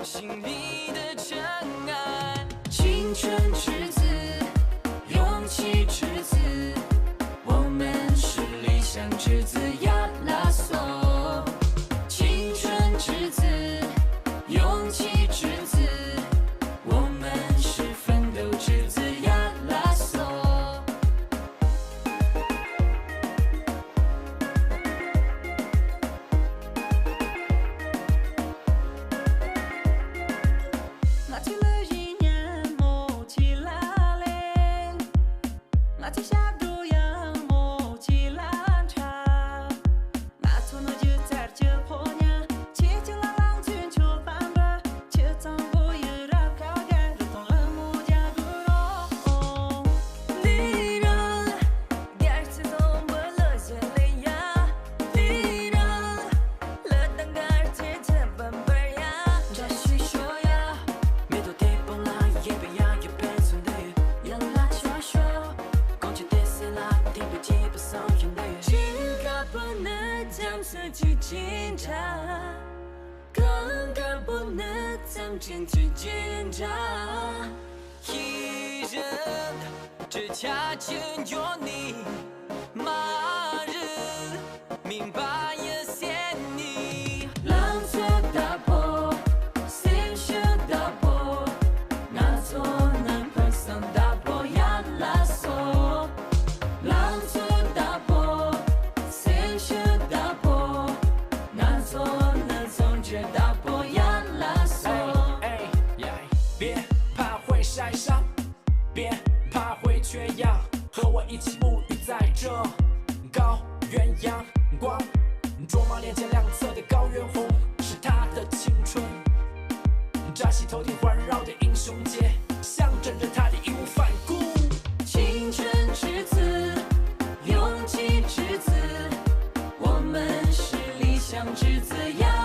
心里的尘埃。青春赤子，勇气赤子，我们是理想之子亚拉索。青春赤子，勇气赤子，我们是奋斗之子亚拉索。拿起了一年某起来嘞，拿起下毒药某起来茶，拿出那就在这破年，切就拉浪卷球翻吧，切脏不也拉高盖，如同了木家不容。离人，第二次总不落下来呀，离人，了当个儿子这本本呀，这是说呀。面对地崩了，也别呀，也别存的雨，也拉起说，光去得死了，听不见不送人的雨，只可不能将自己检查，更不能将真去检查。一人只恰见有你，马日明白也嫌你，浪色打破。心血打破，那座南盆桑打破亚拉索，浪子打破，心血打破，那座南从这打破亚拉索。别怕会晒伤，别怕会缺氧，和我一起沐浴在这高原阳光，卓玛脸前两侧的高原红是他的青春。扎西头顶环绕的英雄节，象征着他的义无反顾。青春赤子，勇气赤子，我们是理想之子呀。